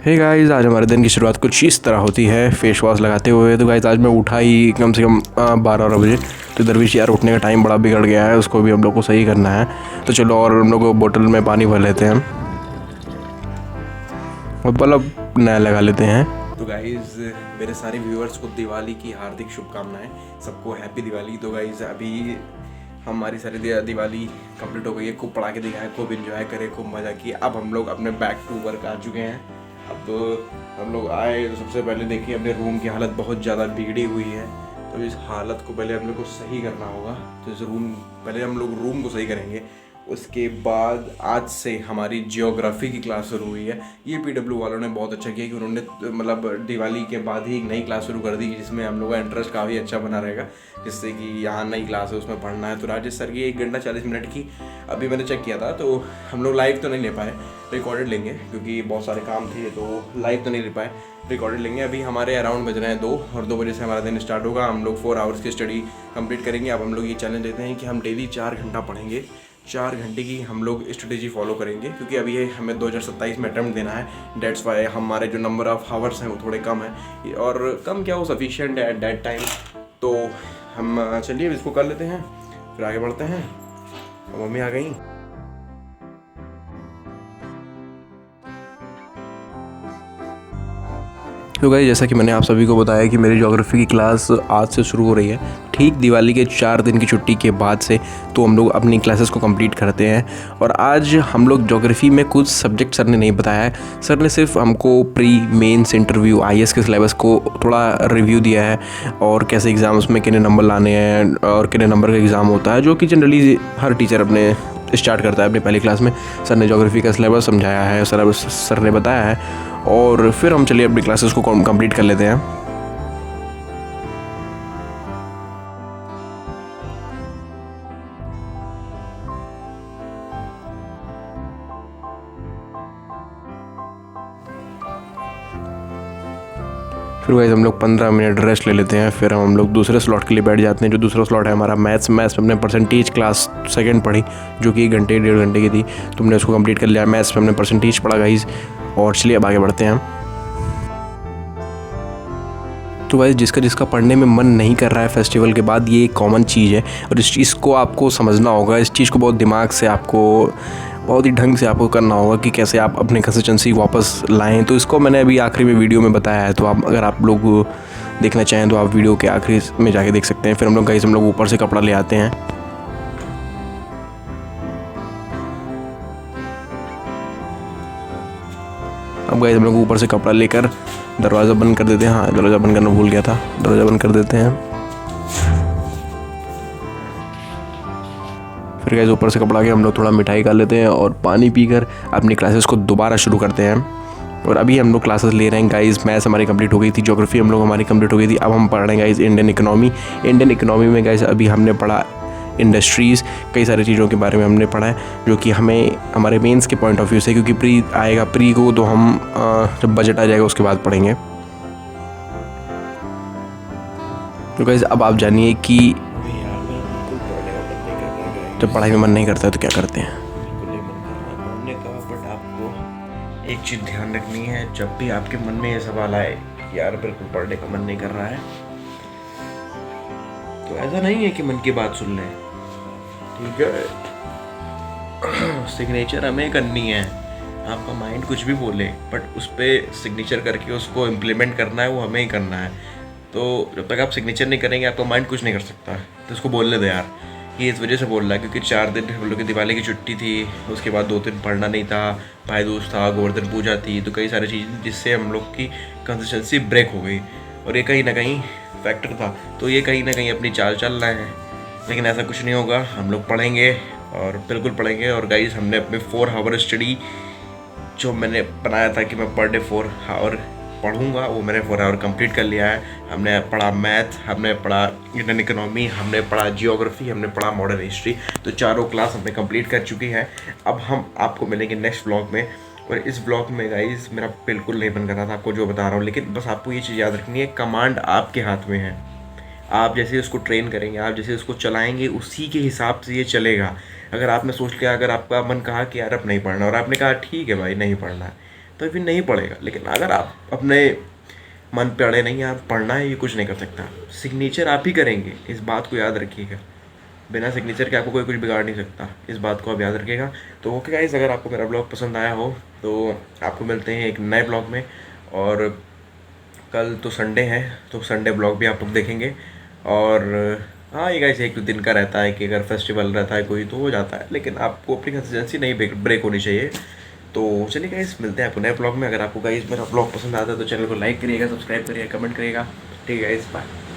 Hey guys, आज हमारे दिन की शुरुआत कुछ इस तरह होती है फेस वॉश लगाते हुए। तो गाइस आज मैं उठा ही कम से कम 12 बजे। तो दरवेश यार उठने का टाइम बड़ा बिगड़ गया है, उसको भी हम लोग को सही करना है। तो चलो और हम लोग बोतल में पानी भर लेते हैं और बल्ब नया लगा लेते हैं। तो गाइस मेरे सारे व्यूअर्स को दिवाली की हार्दिक शुभकामनाएं, सबको हैप्पी दिवाली। तो गाइस अभी हमारी सारी दिवाली कंप्लीट हो गई है, खूब पढ़ा के दिखाया, खूब एंजॉय करे, खूब मज़ा किया। अब हम लोग अपने बैक टू वर्क आ चुके हैं। अब हम लोग आए तो सबसे पहले देखिए अपने रूम की हालत बहुत ज़्यादा बिगड़ी हुई है। तो इस हालत को पहले हम लोग को सही करना होगा। तो इस पहले हम लोग रूम को सही करेंगे। उसके बाद आज से हमारी जियोग्राफी की क्लास शुरू हुई है। ये पीडब्ल्यू वालों ने बहुत अच्छा किया कि उन्होंने मतलब दिवाली के बाद ही एक नई क्लास शुरू कर दी, जिसमें हम लोग का इंटरेस्ट काफ़ी अच्छा बना रहेगा, जिससे कि यहाँ नई क्लास है उसमें पढ़ना है। तो राजेश सर की 1 घंटा 40 मिनट की अभी मैंने चेक किया था। तो हम लोग लाइव तो नहीं ले पाए, रिकॉर्डेड लेंगे क्योंकि बहुत सारे काम थे, तो लाइव तो नहीं ले पाए, रिकॉर्डेड लेंगे। अभी हमारे अराउंड बज रहे हैं 2 और 2 बजे से हमारा दिन स्टार्ट होगा। हम लोग 4 आवर्स की स्टडी कंप्लीट करेंगे। अब हम लोग ये चैलेंज लेते हैं कि हम डेली 4 घंटा पढ़ेंगे। 4 घंटे की हम लोग स्ट्रेटेजी फॉलो करेंगे, क्योंकि अभी ये हमें 2027 में अटैम्प्ट देना है। डेट्स वाई हमारे जो नंबर ऑफ आवर्स हैं वो थोड़े कम है, और कम क्या वो सफिशिएंट है एट दैट टाइम। तो हम चलिए इसको कर लेते हैं, फिर आगे बढ़ते हैं। मम्मी आ गई। तो गाइस जैसा कि मैंने आप सभी को बताया कि मेरी ज्योग्राफी की क्लास आज से शुरू हो रही है, ठीक दिवाली के 4 दिन की छुट्टी के बाद से। तो हम लोग अपनी क्लासेस को कंप्लीट करते हैं। और आज हम लोग ज्योग्राफी में कुछ सब्जेक्ट सर ने नहीं बताया है। सर ने सिर्फ हमको प्री मेंस इंटरव्यू आईएएस के सिलेबस को थोड़ा रिव्यू दिया है, और कैसे एग्ज़ाम्स में कितने नंबर लाने हैं और कितने नंबर का एग्ज़ाम होता है, जो कि जनरली हर टीचर अपने स्टार्ट करता है अपनी पहली क्लास में। सर ने ज्योग्राफी का सिलेबस समझाया है, सर ने बताया है। और फिर हम चलिए अपनी क्लासेस को कंप्लीट कर लेते हैं। फिर गाइस हम लोग 15 मिनट रेस्ट ले लेते हैं। फिर हम लोग दूसरे स्लॉट के लिए बैठ जाते हैं। जो दूसरा स्लॉट है हमारा मैथ्स में हमने परसेंटेज क्लास सेकंड पढ़ी, जो कि 1 घंटे 1.5 घंटे की थी। तुमने उसको कंप्लीट कर लिया। मैथ्स में हमने परसेंटेज पढ़ा गाइस। और चलिए अब आगे बढ़ते हैं। तो गाइस जिसका पढ़ने में मन नहीं कर रहा है फेस्टिवल के बाद, ये एक कॉमन चीज़ है, और इस चीज़ को आपको समझना होगा। इस चीज़ को बहुत दिमाग से आपको बहुत ही ढंग से आपको करना होगा कि कैसे आप अपनी कंसिस्टेंसी वापस लाएं। तो इसको मैंने अभी आखिरी में वीडियो में बताया है। तो आप अगर आप लोग देखना चाहें तो आप वीडियो के आखिरी में जाके देख सकते हैं। फिर हम लोग ऊपर से कपड़ा ले आते हैं। अब गाइस हम लोग ऊपर से कपड़ा लेकर दरवाज़ा बंद कर देते हैं। हाँ, दरवाज़ा बंद करना भूल गया था, दरवाज़ा बंद कर देते हैं। फिर गाइस ऊपर से कपड़ा के हम लोग थोड़ा मिठाई खा लेते हैं और पानी पीकर अपनी क्लासेस को दोबारा शुरू करते हैं। और अभी हम लोग क्लासेस ले रहे हैं गाइस। मैथ्स हमारी कंप्लीट हो गई थी, ज्योग्राफी हम लोग हमारी कंप्लीट हो गई थी। अब हम पढ़ रहे हैं guys Indian economy. Indian economy में गाइस अभी हमने पढ़ा इंडस्ट्रीज़, कई सारी चीज़ों के बारे में हमने पढ़ा है, जो कि हमें हमारे मेंस के पॉइंट ऑफ व्यू से, क्योंकि प्री आएगा, प्री को तो हम जब बजट आ जाएगा उसके बाद पढ़ेंगे। तो गाइस अब आप जानिए कि जब पढ़ाई में मन नहीं करता है तो क्या करते हैं। पढ़ने का, बट आपको एक चीज़ ध्यान रखनी है, जब भी आपके मन में ये सवाल आए यार बिल्कुल पढ़ने का मन नहीं कर रहा है, तो ऐसा नहीं है कि मन की बात सुन लें, ठीक है। सिग्नेचर हमें करनी है। आपका माइंड कुछ भी बोले, बट उस पर सिग्नेचर करके उसको इम्प्लीमेंट करना है, वो हमें ही करना है। तो जब तक आप सिग्नेचर नहीं करेंगे आपका माइंड कुछ नहीं कर सकता। तो उसको बोलने दो यार, ये इस वजह से बोल रहा है क्योंकि 4 दिन हम लोग की दिवाली की छुट्टी थी, उसके बाद 2 दिन पढ़ना नहीं था, भाई दूज था, गोवर्धन पूजा थी, तो कई सारी चीज़ें जिससे हम लोग की कंसिस्टेंसी ब्रेक हो गई, और ये कहीं ना कहीं फैक्टर था। तो ये कहीं ना कहीं अपनी चाल चल रहे हैं, लेकिन ऐसा कुछ नहीं होगा। हम लोग पढ़ेंगे और बिल्कुल पढ़ेंगे। और गाइस हमने अपने 4 आवर स्टडी जो मैंने बनाया था कि मैं पर डे 4 आवर पढ़ूंगा, वो मैंने 4 आवर कंप्लीट कर लिया है। हमने पढ़ा मैथ, हमने पढ़ा इंडियन इकोनॉमी, हमने पढ़ा जियोग्राफी, हमने पढ़ा मॉडर्न हिस्ट्री। तो चारों क्लास हमने कंप्लीट कर चुकी है। अब हम आपको मिलेंगे नेक्स्ट व्लॉग में। और इस व्लॉग में गाइस मेरा बिल्कुल नहीं मन कर रहा था आपको जो बता रहा हूँ, लेकिन बस आपको ये चीज़ याद रखनी है, कमांड आपके हाथ में है। आप जैसे उसको ट्रेन करेंगे, आप जैसे उसको चलाएंगे, उसी के हिसाब से ये चलेगा। अगर आपने सोच लिया, अगर आपका मन कहा कि यार अब नहीं पढ़ना, और आपने कहा ठीक है भाई नहीं पढ़ना है, तो फिर नहीं पढ़ेगा। लेकिन अगर आप अपने मन पे अड़े नहीं, आप पढ़ना है, ये कुछ नहीं कर सकता। सिग्नेचर आप ही करेंगे, इस बात को याद रखिएगा। बिना सिग्नेचर के आपको कोई कुछ बिगाड़ नहीं सकता, इस बात को आप याद रखिएगा। तो ओके गाइस, अगर आपको मेरा ब्लॉग पसंद आया हो तो आपको मिलते हैं एक नए ब्लॉग में। और कल तो संडे है, तो संडे ब्लॉग भी आप लोग देखेंगे। और हाँ, ये गाइस 1-2 दिन का रहता है कि अगर फेस्टिवल रहता है कोई तो हो जाता है, लेकिन आपको अपनी कंसिस्टेंसी नहीं ब्रेक होनी चाहिए। तो चलिए गाइस, मिलते हैं आपको नए ब्लॉग में। अगर आपको गाइस मेरा ब्लॉग पसंद आता है तो चैनल को लाइक करिएगा, सब्सक्राइब करिएगा, कमेंट करिएगा। ठीक है गाइस, बाय।